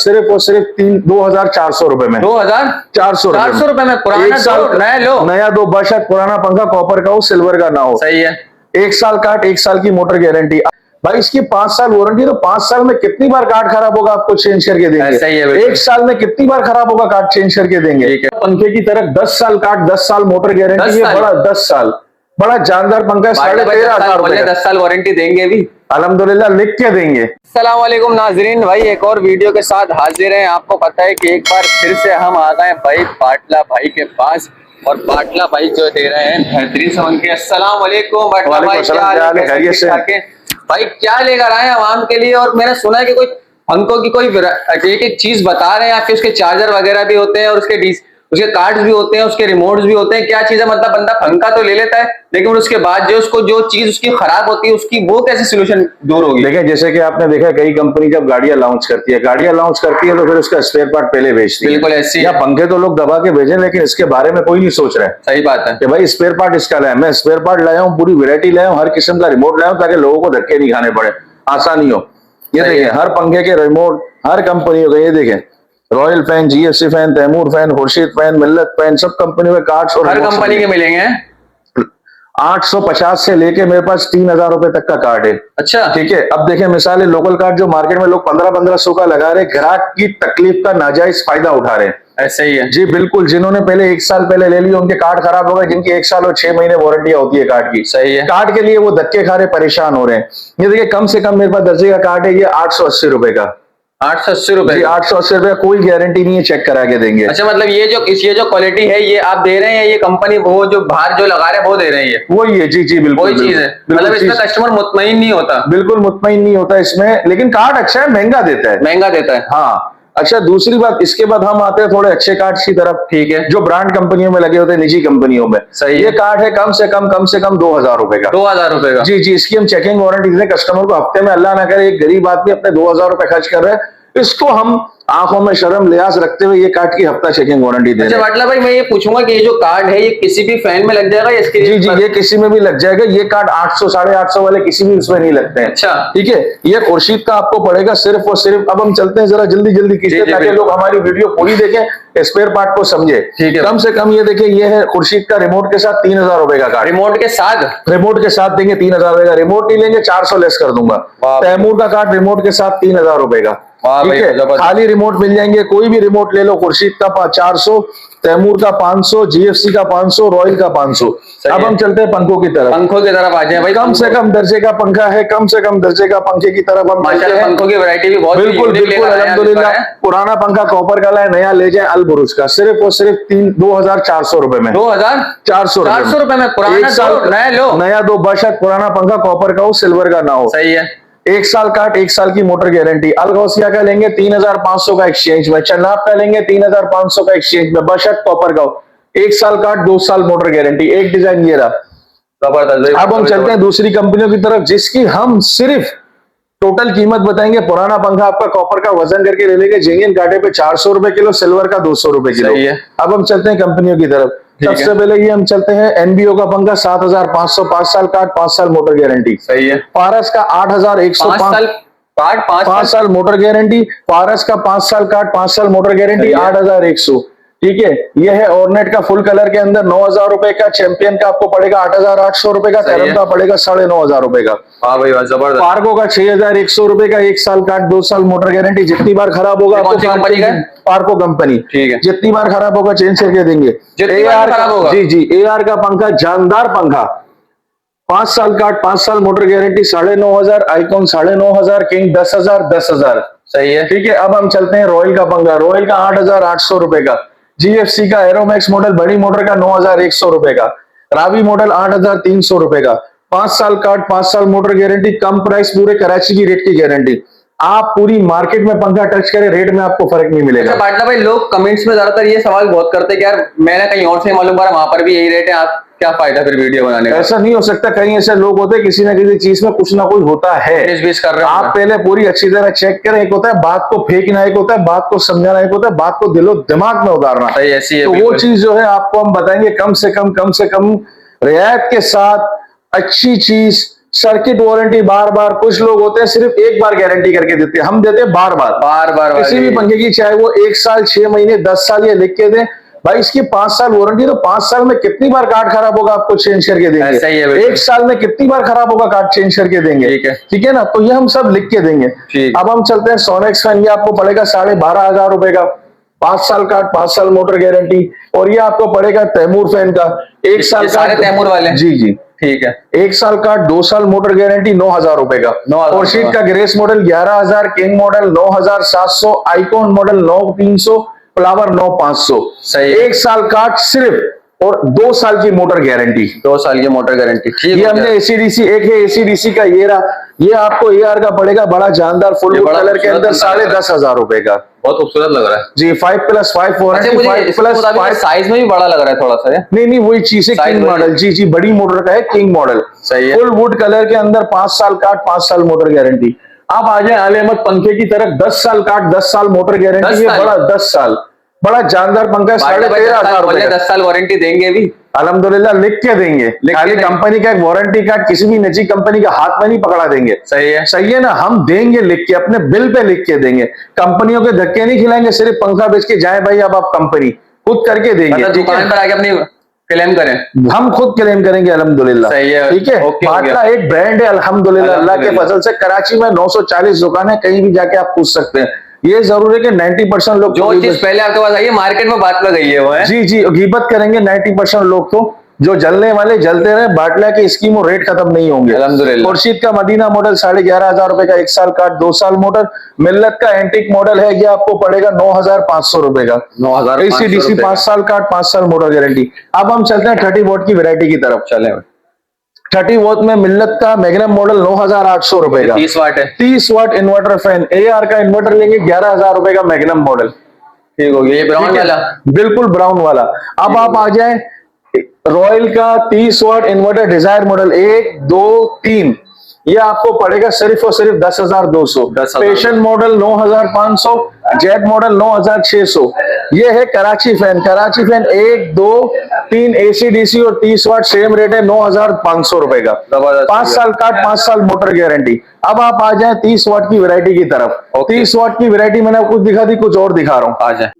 सिर्फ और सिर्फ 2,400 रुपए में। 2,400 रुपए में पुराना दो नया लो। नया दो, बशर्ते पुराना पंखा कॉपर का हो, सिल्वर का ना हो। सही है। 1 साल काट, 1 साल की मोटर गारंटी। भाई इसकी 5 साल वारंटी, तो 5 साल में कितनी बार कार्ड खराब होगा आपको चेंज करके देंगे। सही है। 1 साल में कितनी बार खराब होगा कार्ड चेंज करके देंगे। पंखे की तरफ 10 साल कार्ड, 10 साल मोटर गारंटी है। बड़ा 10 साल बड़ा जानदार पंखा है। 13,500 रुपए। 10 साल वारंटी देंगे भी अल्हम्दुलिल्लाह, लिख के देंगे। अस्सलाम वालेकुम नाजरीन, भाई एक और वीडियो के साथ हाजिर हैं। आपको पता है कि एक बार फिर से हम आ गए भाई पाटला भाई के पास, और पाटला भाई जो दे रहे हैं बेहतरीन समझ के। अस्सलाम वालेकुम पाटला भाई, भाई क्या लेकर आए हैं आवाम के लिए? और मैंने सुना है कि कोई पंखों की कोई एक एक चीज बता रहे हैं, या फिर उसके चार्जर वगैरह भी होते हैं, और उसके कार्ड्स भी होते हैं, उसके रिमोट्स भी होते हैं। क्या चीज है? मतलब बंदा पंखा तो ले लेता है, लेकिन उसके बाद जो चीज उसकी खराब होती है, उसकी वो कैसे सोल्यूशन दूर होगी? देखिए, जैसे कि आपने देखा कई कंपनी जब गाड़ियां लॉन्च करती है तो फिर उसका स्पेयर पार्ट पहले भेजती है। बिल्कुल ऐसी। या पंखे तो लोग दबा के भेजें, लेकिन इसके बारे में कोई नहीं सोच रहा है। सही बात है कि भाई स्पेयर पार्ट इसका लाया, मैं स्पेयर पार्ट लाया हूँ, पूरी वैरायटी लाया हूँ, हर किस्म का रिमोट लाया हूँ, ताकि लोगों को धक्के नहीं खाने पड़े, आसानी हो। ये देखिए, हर पंखे के रिमोट हर कंपनियों का, ये देखें, royal fan, GFC fan, Taimur fan, Khurshid fan, Millat fan, सब कंपनियों के कार्ड्स और हर कंपनी के मिलेंगे। 850 से लेके मेरे पास 3,000 रुपए तक का कार्ड है। अच्छा, ठीक है। अब देखें, मिसाल है, लोकल कार्ड जो मार्केट में लोग 1500 का लगा रहे, ग्राहक की तकलीफ का नाजायज फायदा उठा रहे हैं। ऐसे ही है जी बिल्कुल। जिन्होंने पहले 1 साल पहले ले लिया, उनके कार्ड खराब हो गए, जिनकी 1 साल और 6 महीने वारंटी होती है कार्ड की। सही है। कार्ड के लिए वो धक्के खा रहे, परेशान हो रहे हैं। ये देखिए, कम से कम मेरे पास दर्जे का कार्ड है, ये 880 रुपए का। 880 रुपए? 880 रुपए, कोई गारंटी नहीं है, चेक करा के देंगे। अच्छा, मतलब ये जो क्वालिटी है ये आप दे रहे हैं, ये कंपनी वो जो बाहर जो लगा रहे हैं वो दे रहे हैं? वही है। जी बिल्कुल, वही चीज है। मतलब इसमें कस्टमर मुतमईन नहीं होता? बिल्कुल मुतमईन नहीं होता इसमें, लेकिन कार्ड अच्छा है, महंगा देता है। हाँ। अच्छा, दूसरी बात, इसके बाद हम आते हैं थोड़े अच्छे कार्ड की तरफ। ठीक है। जो ब्रांड कंपनियों में लगे होते हैं, निजी कंपनियों में। सही। ये कार्ड है कम से कम 2,000 रुपए का। 2,000 रुपए का? जी। इसकी हम चेकिंग वारंटी देते हैं कस्टमर को। हफ्ते में अल्लाह ना करे एक गरीब आदमी अपने 2,000 रुपए खर्च कर रहे हैं, इसको हम आंखों में शर्म लिहाज रखते हुए ये कार्ड की हफ्ता चेकिंग वारंटी दे रहे हैं। मतलब भाई मैं ये पूछूंगा कि ये जो कार्ड है ये किसी भी फैन में लग जाएगा इसके? जी, ये किसी में भी लग जाएगा। ये कार्ड 800 850 वाले किसी भी उसमें नहीं लगते हैं। अच्छा, ठीक है। ये खुर्शीद का आपको पड़ेगा सिर्फ और सिर्फ। अब हम चलते हैं, जरा जल्दी कीजिए ताकि लोग हमारी वीडियो पूरी देखें, स्पेयर पार्ट को समझे। कम से कम ये देखिए, ये है खुर्शीद का रिमोट के साथ 3,000 रुपए का कार्ड। रिमोट के साथ देंगे 3,000 रुपए का। रिमोट नहीं लेंगे 400 लेस कर दूंगा। तैमूर का कार्ड रिमोट के साथ 3,000 रुपए का। ठीक है। खाली रिमोट मिल जाएंगे, कोई भी रिमोट ले लो। खुर्शीद का 400, तैमूर का 500, जीएफसी का 500, रॉयल का 500। अब हम चलते हैं पंखों की तरफ आ जाए भाई। कम से कम दर्जे का पंखा है, कम से कम दर्जे का पंखे की तरफ हम माशाल्लाह पंखों की वैरायटी भी बहुत। बिल्कुल अल्हम्दुलिल्लाह। पुराना पंखा कॉपर का लाए, नया ले जाए अलबुरुज का, सिर्फ और सिर्फ 2,400 रुपए में। 2,400 रुपए में पुराना दो नया लो। नया दो, बशर्ते पुराना पंखा कॉपर का हो, सिल्वर का ना हो। सही है। 1 साल काट, 1 साल की मोटर गारंटी। अलगौसिया का लेंगे 3,500 का एक्सचेंज में। चन्नाब का लेंगे 3,500 का एक्सचेंज में, बशर्ते कॉपर का हो। 1 साल काट, 2 साल मोटर गारंटी। एक डिजाइन ये रहा, जबरदस्त। अब हम चलते हैं दूसरी कंपनियों की तरफ, जिसकी हम सिर्फ टोटल कीमत बताएंगे। पुराना पंखा आपका कॉपर का वजन करके ले लेंगे, जेन्युइन कांटे पे 400 रुपए किलो, सिल्वर का 200 रुपए किलो। अब हम चलते हैं कंपनियों की तरफ। सबसे पहले ये हम चलते हैं एनबीओ का पंखा 7,500, 5 साल काट, 5 साल मोटर गारंटी। सही है। पारस का 8,105 5 साल मोटर गारंटी। पारस का 5 साल काट, 5 साल मोटर गारंटी, 8,100। ठीक है। ये है ऑर्नेट का फुल कलर के अंदर 9,000 रुपए का। चैंपियन का आपको पड़ेगा 8,800 रुपए का। कैरम का पड़ेगा 9,500 रुपए का। हाँ भाई, जबरदस्त। पार्को का 6,100 रुपए का, 1 साल काट, 2 साल मोटर गारंटी। जितनी बार खराब होगा आपको कंपनी का? पार्को कंपनी। ठीक है। जितनी बार खराब होगा चेंज करके देंगे। AR खराब होगा? जी AR का पंखा, जानदार पंखा, 5 साल काट, 5 साल मोटर गारंटी, 9,500। Icon 9,500, king 10,000 10,000। सही है। ठीक है। अब हम चलते हैं रॉयल का पंखा। रॉयल का 8,800 रुपए का। जीएफसी का एरोमैक्स मॉडल बड़ी मोटर का 9,100 रुपए का। रावी मॉडल 8,300 रुपए का। 5 साल काट, 5 साल मोटर गारंटी। कम प्राइस, पूरे कराची की रेट की गारंटी। आप पूरी मार्केट में पंखा टच करें, रेट में आपको फर्क नहीं मिलेगा। अच्छा पाटला भाई, लोग कमेंट्स में ज्यादातर ये सवाल बहुत करते हैं कि यार मैंने कहीं और से मालूम करा, वहां पर भी यही रेट है, आप क्या फायदा फिर वीडियो बनाने का? ऐसा नहीं हो सकता। कहीं ऐसे लोग होते हैं, किसी ना किसी चीज में कुछ ना कुछ होता है। कर रहे आप पहले पूरी अच्छी तरह चेक करें। एक होता है बात को फेंकना, एक होता है बात को समझाना, एक होता है बात को दिलो दिमाग में उतारना। ऐसी है। तो वो चीज जो है आपको हम बताएंगे, कम से कम रियायत के साथ अच्छी चीज, सर्किट वारंटी बार बार, कुछ लोग होते हैं सिर्फ एक बार गारंटी करके देते हैं, हम देते हैं बार बार। बार बार किसी भी पंखे की, चाहे वो 1 साल 6 महीने 10 साल ये लिख के दें भाई, इसकी 5 साल वारंटी, तो 5 साल में कितनी बार कार्ड खराब होगा आपको चेंज करके देंगे। ऐसा ही है बिल्कुल। 1 साल में कितनी बार खराब होगा कार्ड चेंज करके देंगे। ठीक है ना, तो ये हम सब लिख के देंगे। अब हम चलते हैं सोनेक्स फैन, ये आपको पड़ेगा 12,500 रुपए का, 5 साल कार्ड, 5 साल मोटर गारंटी। और ये आपको पड़ेगा तैमूर फैन का 1 साल सारे तैमूर वाले, जी जी ठीक है, 1 साल का 2 साल मोटर गारंटी 9,000 रुपए का। खुर्शीद का grace model 11,000, king model 9,700, icon model 9,300, flower 9,500। सही, 1 साल का सिर्फ और 2 साल की मोटर गारंटी, 2 साल की मोटर गारंटी। ये हमने एसीडीसी, एक है एसीडीसी का, ये रहा, ये आपको AR का पड़ेगा, बड़ा जानदार फुल कलर के अंदर 10,500 रुपए का, बहुत खूबसूरत लग रहा है जी। 5+5 वारंटी, 5+5 साइज में भी बड़ा लग रहा है थोड़ा सा। नहीं वही चीज है, किंग मॉडल, जी जी, बड़ी मोटर का है किंग मॉडल। सही है, फुल वुड कलर के अंदर 5 साल काट, 5 साल मोटर गारंटी। आप आ जाए आले अहमद पंखे की तरफ, 10 साल काट, 10 साल मोटर गारंटी, ये बड़ा 10 साल बड़ा जानदार पंखा, 13,500 रुपए। 10 साल वारंटी देंगे भी अल्हम्दुलिल्लाह, लिख के देंगे। खाली कंपनी का एक वारंटी कार्ड किसी भी निजी कंपनी का हाथ में नहीं पकड़ा देंगे। सही है ना, हम देंगे लिख के, अपने बिल पे लिख के देंगे। कंपनियों के धक्के नहीं खिलाएंगे, सिर्फ पंखा बेच के जाए भाई अब आप कंपनी, खुद करके देंगे। दुकान पर आके अपनी क्लेम करें, हम खुद क्लेम करेंगे अल्हम्दुलिल्लाह। सही है, ठीक है। बाटला एक ब्रांड है अल्हम्दुलिल्लाह, अल्लाह के फजल से। कराची में 940 दुकान है, कहीं भी जाके आप पूछ सकते हैं। ये जरूर है कि 90% लोग, जो चीज पहले आपके पास आई है मार्केट में बात में गई है वो है, जी जी, गीबत करेंगे 90% लोग, तो जो जलने वाले जलते रहे। बाटला की स्कीम और रेट खत्म नहीं होंगे अल्हम्दुलिल्लाह। खुर्शीद का मदीना मॉडल 11,500 रुपए का, 1 साल का 2 साल मोटर। मिल्लत का एंटीक मॉडल है, ये आपको पड़ेगा 9,500 रुपए का, 9,500 एसीडीसी 5 साल का 5 साल मोटर गारंटी। अब हम चलते हैं 30 वोट की वैरायटी की तरफ। चले 30 वोट में मिल्लत का मैग्नम मॉडल 9,800 रुपए का, 30 वाट है, 30 वाट इन्वर्टर फैन। AR का इन्वर्टर लेंगे 11,000 रुपए का, मैग्नम मॉडल, ठीक हो गया। ये ब्राउन वाला, बिल्कुल ब्राउन वाला। अब आप आ जाए रॉयल का 30 वाट इन्वर्टर डिजायर मॉडल 1 2 3, ये आपको पड़ेगा सिर्फ और सिर्फ 10,200। पेशन मॉडल 9,500, जेट मॉडल 9,600। ये है Karachi fan, Karachi fan 1 2 3 AC DC और 30 वाट, सेम रेट है 9,500 रुपए का, 5 साल का 5 साल मोटर गारंटी। अब आप आ जाए 30 वाट की वैरायटी की तरफ। 30 वाट की वैरायटी मैंने आपको दिखा दी, कुछ और दिखा रहा हूँ। आ जाए,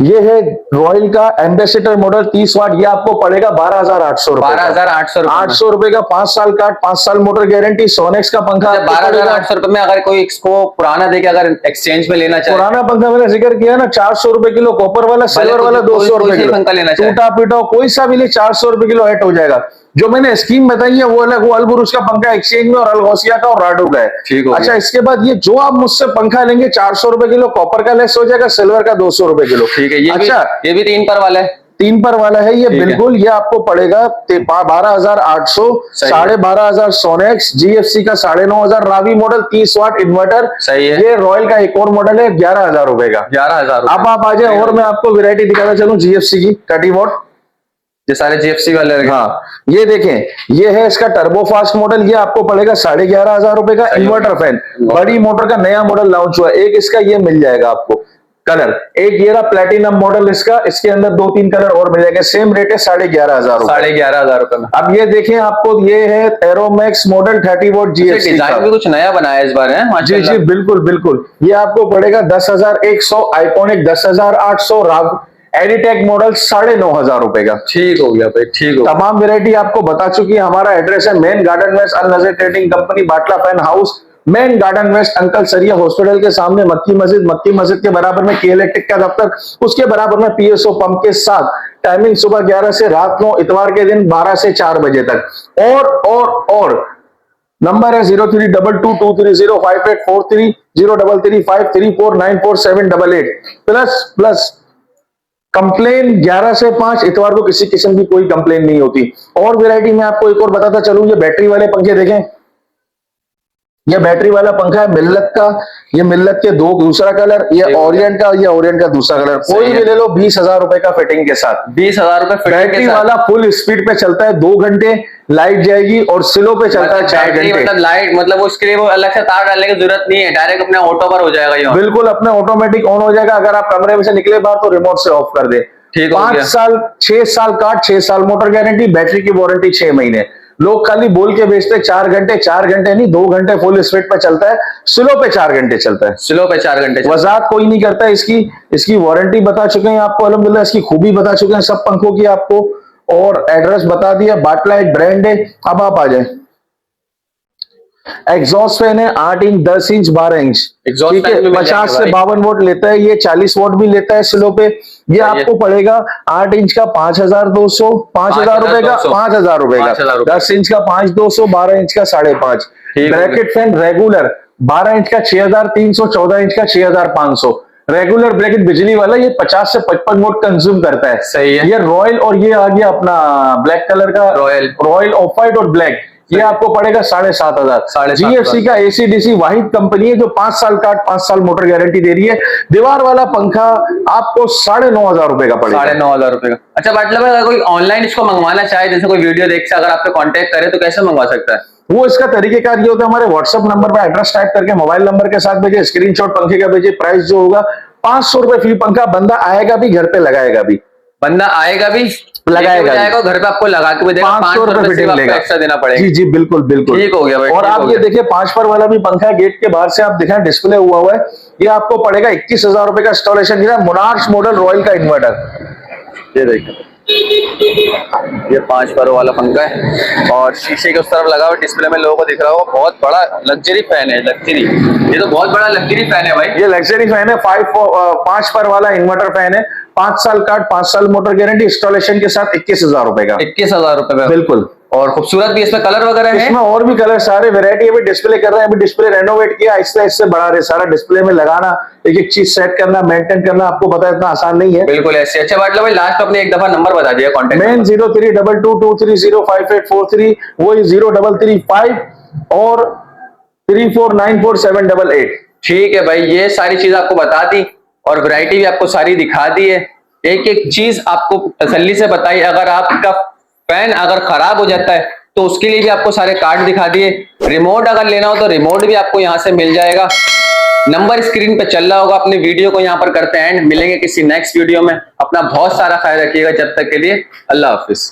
ये है रॉयल का एम्बेसडर मॉडल 30 वाट, ये आपको पड़ेगा 12,800 रुपए, 12,800 रुपए का, 5 साल का 5 साल मोटर गारंटी। सोनेक्स का पंखा 12,800 रुपए में अगर कोई इसको पुराना देके अगर एक्सचेंज में लेना चाहे, पुराना पंखा मैंने जिक्र किया ना, 400 रुपए किलो कॉपर वाला, सिल्वर वाला 200 रुपए किलो, पंखा लेना चाहिए, टूटा पीटा कोई सा भी ले 400 रुपए किलो ऐड हो जाएगा। जो मैंने स्कीम बताई है वो अलग, वो अलबुरुज का पंखा एक्सचेंज में, और अलगौसिया का और राडो का है। अच्छा, इसके बाद ये जो आप मुझसे पंखा लेंगे 400 रुपए किलो कॉपर का लेस हो जाएगा, सिल्वर का 200 रुपए किलो। ठीक है। ये अच्छा, ये भी 3 पर वाला है, 3 पर वाला है ये, बिल्कुल। ये आपको पड़ेगा 12,800, 12,500 सोनेक्स, GFC का 9,500, रावी मॉडल 30 वाट इन्वर्टर। सही है। ये रॉयल का एक और मॉडल है 11,000 रुपए का, 11,000। अब आप आ जाए और मैं आपको वैरायटी दिखाना चलूं GFC की 30 वाट, ये सारे GFC वाले। हाँ, ये देखें, ये है इसका टर्बो फास्ट मॉडल, ये आपको पड़ेगा 11,500 रुपए का। इन्वर्टर फैन, बड़ी मोटर का नया मॉडल लॉन्च हुआ है, एक इसका ये मिल जाएगा आपको कलर, एक ये रहा प्लेटिनम मॉडल इसका, इसके अंदर 2-3 कलर और मिल जाएंगे, सेम रेट है 11,500 रुपए, 11,500 रुपए में। अब ये देखें, आपको ये है एरोमैक्स मॉडल 30 वोट GFC, डिजाइन भी कुछ नया बनाया है इस बार है। जी जी, बिल्कुल बिल्कुल। ये आपको पड़ेगा 10,100, आइकॉनिक 10,800, राव एडिटेक मॉडल 9,500 रुपए का। ठीक हो गया भाई, ठीक हो। तमाम वैरायटी आपको बता चुकी है। हमारा एड्रेस है main garden west, Al Nazar trading company, Batla fan house, main garden west, uncle Saria hospital के सामने, मक्की मस्जिद के बराबर में के इलेक्ट्रिक का दफ्तर, उसके बराबर में PSO पंप के साथ। टाइमिंग सुबह 11 से रात 9, इतवार के दिन 12 से 4 बजे तक। और नंबर है 032223058430, 033534947888 प्लस कंप्लेन 11 से 5, इतवार को किसी किस्म की कोई कंप्लेन नहीं होती। और वैरायटी में आपको एक और बताता चलूं, ये बैटरी वाले पंखे देखें, ये बैटरी वाला पंखा है मिल्लत का, ये मिल्लत के दूसरा कलर, ये ओरिएंट का, ये ओरिएंट का दूसरा कलर, कोई भी ले लो 20,000 रुपए का फिटिंग के साथ। 20,000 रुपए बैटरी वाला फुल स्पीड पे चलता है, 2 घंटे लाइट जाएगी, और स्लो पे चलता है 4 घंटे। मतलब लाइट, मतलब उसके लिए वो अलग से तार डालने की जरूरत नहीं है, डायरेक्ट अपने ऑटो पर हो जाएगा ये, बिल्कुल अपने ऑटोमेटिक ऑन हो जाएगा। अगर आप कमरे में से निकले बाहर तो रिमोट से ऑफ कर दे। 5 साल 6 साल का 6 साल मोटर गारंटी, बैटरी की वारंटी 6 महीने। लोग खाली बोल के बेचते 4 घंटे, 4 घंटे नहीं 2 घंटे फुल स्पीड पे चलता है, स्लो पे 4 घंटे चलता है। स्लो पे 4 घंटे वजाहत कोई नहीं करता है इसकी वारंटी बता चुके हैं आपको अल्हम्दुलिल्लाह, इसकी खूबी बता चुके हैं सब पंखों की आपको, और एड्रेस बता दिया। बाटला एक ब्रांड है। अब आप आ जाए, एग्जॉस्ट फैन है 8 इंच, 10 इंच, 12 इंच, Exhaust ठीक fan है। भी मिल 50 जाएंगे से भाई। 52 वोट लेता है ये, 40 वोट भी लेता है स्लो पे। ये आपको पड़ेगा 8 इंच का 5200, 5000 रुपए का, 5000 रुपए का। 5,000 रुपए। 10 इंच का 5200, 12 इंच का 5.5। ठीक है। ब्रैकेट फैन रेगुलर 12 इंच का 6300, 14 इंच का 6500। रेगुलर ब्रैकेट बिजली वाला, ये 50 से 55 वोट कंज्यूम करता है। सही है। ये रॉयल, और ये आ गया अपना ब्लैक कलर का रॉयल ऑफ वाइट और ब्लैक, ये आपको पड़ेगा 7,500। 7,500। जीएफसी का एसीडीसी वाहिद कंपनी है जो 5 साल का 5 साल मोटर गारंटी दे रही है। दीवार वाला पंखा आपको 9,500 रुपए का पड़ेगा। 9,500 रुपए का। अच्छा मतलब अगर कोई ऑनलाइन इसको मंगवाना चाहे, जैसे कोई वीडियो देख से अगर आपसे कांटेक्ट करे तो कैसे मंगवा सकता है? वो इसका तरीकेकार ये होता है, हमारे व्हाट्सएप नंबर पे एड्रेस टाइप करके मोबाइल नंबर के साथ भेजे, स्क्रीनशॉट पंखे का भेजे, प्राइस जो होगा 500 रुपए फी पंखा, बंदा आएगा भी घर पे लगाएगा भी, बंदा आएगा भी लगाएगा जाएगा, घर पे आपको लगा के भी देगा, 500 रुपए फिटिंग लेगा, एक्स्ट्रा देना पड़ेगा। जी जी बिल्कुल बिल्कुल। ठीक हो गया भाई। और आप ये देखिए 5 पर वाला भी पंखा है, गेट के बाहर से आप दिखाएं डिस्प्ले हुआ है, ये आपको पड़ेगा 21,000 रुपए का इंस्टॉलेशन। मोनार्च मॉडल रॉयल का इन्वर्टर, ये देखिए ये 5 पर वाला पंखा है और शीशे के उस तरफ लगा हुआ डिस्प्ले में लोगों को दिख रहा होगा, बहुत बड़ा लग्जरी फैन है। लग्जरी, ये तो बहुत बड़ा लग्जरी फैन है भाई। ये लग्जरी फैन है, 5 पर वाला इन्वर्टर फैन है, 5 साल कार्ड, 5 साल मोटर गारंटी, इंस्टॉलेशन के साथ 21,000 रुपए का। 21,000 रुपए में बिल्कुल। और खूबसूरत भी इसमें कलर वगैरह है। इसमें और भी कलर सारे वैरायटी अभी डिस्प्ले कर रहे हैं, अभी डिस्प्ले रेनोवेट किया, आहिस्ते आहिस्ते बढ़ा रहे, सारा डिस्प्ले में लगाना, एक एक चीज सेट करना, मेंटेन करना, आपको पता है इतना आसान नहीं है। बिल्कुल ऐसे। अच्छा मतलब भाई लास्ट अपने एक दफा नंबर बता दिया कॉन्टेक्ट। मेन 032223058843, वही 0335 और 34947888। ठीक है भाई, ये सारी चीज आपको बता दी और वैरायटी भी आपको सारी दिखा दी है, एक एक चीज आपको तसल्ली से बताई। अगर आपका फैन अगर खराब हो जाता है तो उसके लिए भी आपको सारे कार्ड दिखा दिए। रिमोट अगर लेना हो तो रिमोट भी आपको यहाँ से मिल जाएगा। नंबर स्क्रीन पे चल रहा होगा। अपने वीडियो को यहाँ पर करते हैं एंड, मिलेंगे किसी नेक्स्ट वीडियो में। अपना बहुत सारा ख्याल रखिएगा, जब तक के लिए अल्लाह हाफिज।